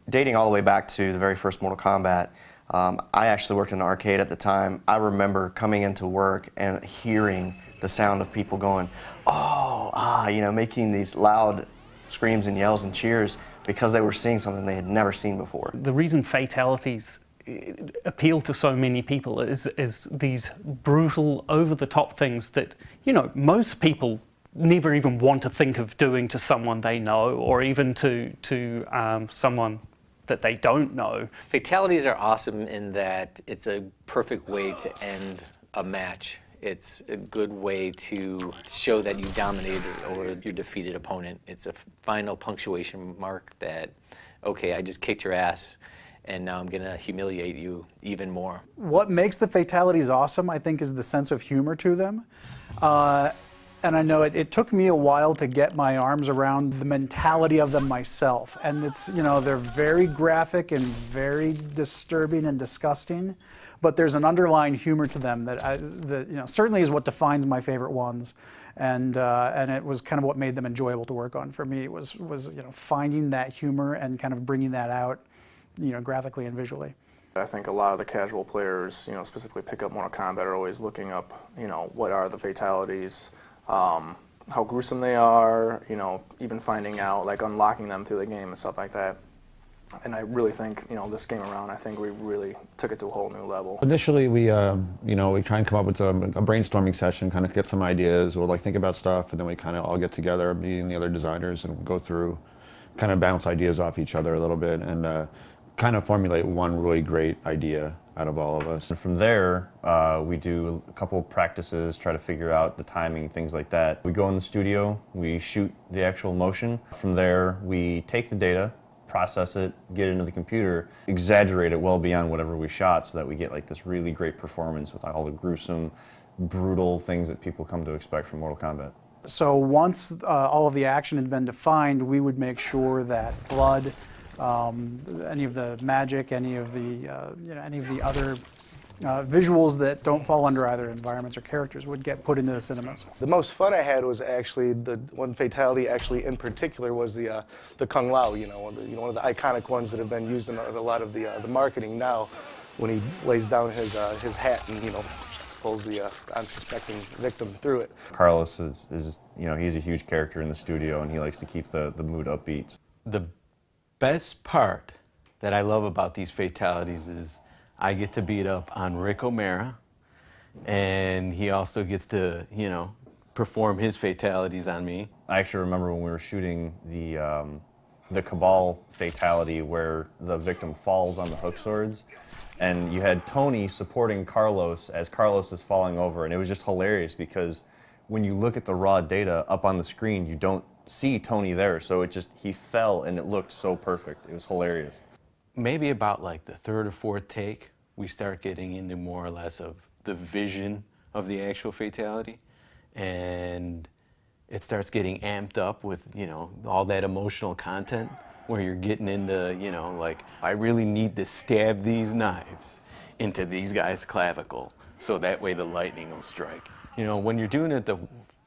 dating all the way back to the very first Mortal Kombat, I actually worked in an arcade at the time. I remember coming into work and hearing the sound of people going, oh, ah, you know, making these loud screams and yells and cheers because they were seeing something they had never seen before. The reason fatalities appeal to so many people is these brutal, over-the-top things that, you know, most people never even want to think of doing to someone they know, or even to someone that they don't know. Fatalities are awesome in that it's a perfect way to end a match. It's a good way to show that you dominated over your defeated opponent. It's a final punctuation mark that, okay, I just kicked your ass, and now I'm gonna humiliate you even more. What makes the fatalities awesome, I think, is the sense of humor to them. And I know it took me a while to get my arms around the mentality of them myself. And it's, you know, they're very graphic and very disturbing and disgusting, but there's an underlying humor to them that, you know, certainly is what defines my favorite ones. And it was kind of what made them enjoyable to work on for me, was you know, finding that humor and kind of bringing that out, you know, graphically and visually. I think a lot of the casual players, you know, specifically pick up Mortal Kombat, are always looking up, you know, what are the fatalities, how gruesome they are, you know, even finding out, like, unlocking them through the game and stuff like that. And I really think, you know, this game around, I think we really took it to a whole new level. Initially, we, you know, we try and come up with a brainstorming session, kind of get some ideas. We'll, like, think about stuff, and then we kind of all get together, me and the other designers, and go through, kind of bounce ideas off each other a little bit, and kind of formulate one really great idea out of all of us. And from there, we do a couple practices, try to figure out the timing, things like that. We go in the studio, we shoot the actual motion. From there, we take the data, process it, get it into the computer, exaggerate it well beyond whatever we shot so that we get like this really great performance with all the gruesome, brutal things that people come to expect from Mortal Kombat. So once all of the action had been defined, we would make sure that blood, any of the magic, any of the you know, any of the other visuals that don't fall under either environments or characters would get put into the cinemas. The most fun I had was actually the one fatality, actually in particular, was the Kung Lao. You know, one of the iconic ones that have been used in a lot of the marketing now, when he lays down his hat and, you know, pulls the unsuspecting victim through it. Carlos is you know, he's a huge character in the studio, and he likes to keep the mood upbeat. The best part that I love about these fatalities is I get to beat up on Rick O'Mara, and he also gets to, you know, perform his fatalities on me. I actually remember when we were shooting the Cabal fatality where the victim falls on the hook swords, and you had Tony supporting Carlos as Carlos is falling over, and it was just hilarious because when you look at the raw data up on the screen, you don't see Tony there, so it just, he fell and it looked so perfect. It was hilarious. Maybe about like the third or fourth take, we start getting into more or less of the vision of the actual fatality, and it starts getting amped up with, you know, all that emotional content where you're getting into, you know, like, I really need to stab these knives into these guys' clavicle so that way the lightning will strike. You know, when you're doing it the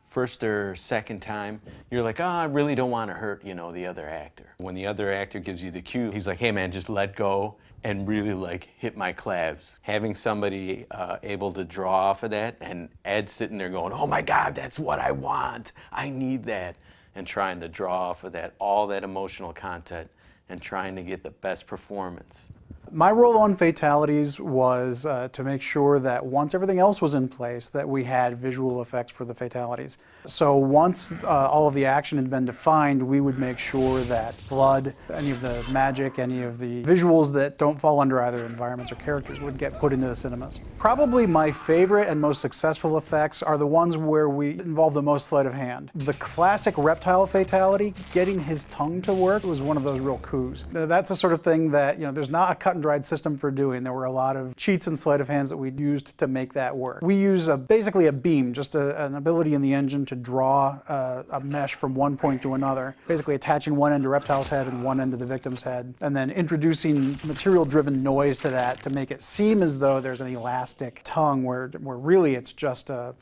first or second time, you're like, oh, I really don't want to hurt, you know, the other actor. When the other actor gives you the cue, he's like, hey man, just let go and really like hit my clavs. Having somebody able to draw off of that, and Ed sitting there going, oh my God, that's what I want, I need that, and trying to draw off of that, all that emotional content, and trying to get the best performance. My role on fatalities was to make sure that once everything else was in place, that we had visual effects for the fatalities. So once all of the action had been defined, we would make sure that blood, any of the magic, any of the visuals that don't fall under either environments or characters would get put into the cinemas. Probably my favorite and most successful effects are the ones where we involve the most sleight of hand. The classic reptile fatality, getting his tongue to work, was one of those real coups. That's the sort of thing that, you know, there's not a cut and and dried system for doing. There were a lot of cheats and sleight of hands that we used to make that work. We use basically a beam, just an ability in the engine to draw a mesh from one point to another, basically attaching one end to Reptile's head and one end to the victim's head, and then introducing material-driven noise to that to make it seem as though there's an elastic tongue where really it's just a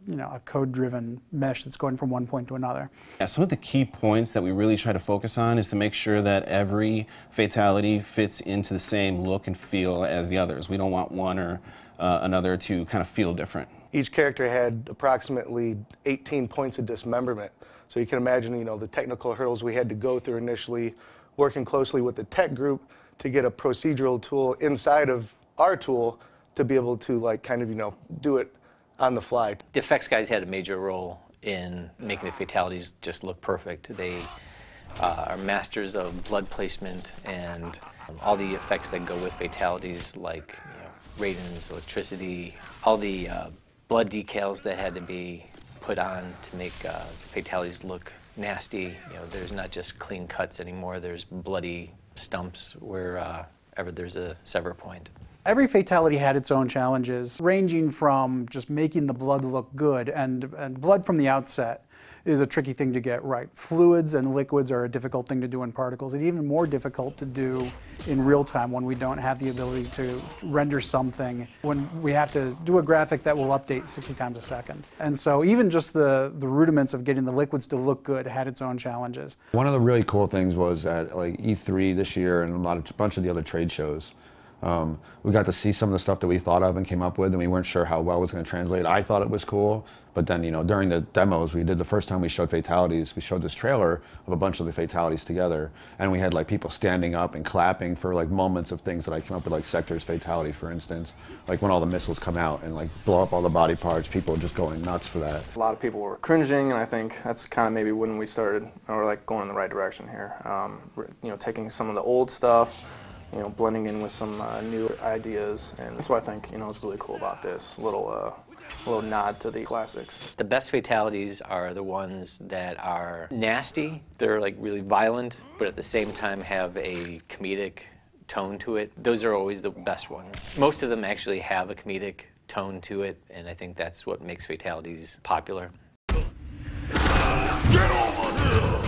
code-driven mesh that's going from one point to another. Yeah, some of the key points that we really try to focus on is to make sure that every fatality fits into the same look and feel as the others. We don't want one or another to kind of feel different. Each character had approximately 18 points of dismemberment. So you can imagine, the technical hurdles we had to go through initially, working closely with the tech group to get a procedural tool inside of our tool to be able to do it on the fly. The effects guys had a major role in making the fatalities just look perfect. They are masters of blood placement and all the effects that go with fatalities, like radons, electricity, all the blood decals that had to be put on to make fatalities look nasty. There's not just clean cuts anymore. There's bloody stumps wherever there's a sever point. Every fatality had its own challenges, ranging from just making the blood look good, and blood from the outset is a tricky thing to get right. Fluids and liquids are a difficult thing to do in particles, and even more difficult to do in real time when we don't have the ability to render something, when we have to do a graphic that will update 60 times a second. And so even just the rudiments of getting the liquids to look good had its own challenges. One of the really cool things was at E3 this year and a bunch of the other trade shows, we got to see some of the stuff that we thought of and came up with, and we weren't sure how well it was going to translate. I thought it was cool, but then during the demos we did, the first time we showed fatalities, we showed this trailer of a bunch of the fatalities together, and we had people standing up and clapping for moments of things that I came up with, like Sector's fatality, for instance, when all the missiles come out and blow up all the body parts, people just going nuts for that. A lot of people were cringing, and I think that's kind of maybe when we started, or going in the right direction here. Taking some of the old stuff, blending in with some new ideas, and that's what I think is really cool about this little nod to the classics. The best fatalities are the ones that are nasty. They're really violent, but at the same time have a comedic tone to it. Those are always the best ones. Most of them actually have a comedic tone to it, and I think that's what makes fatalities popular. Get over here!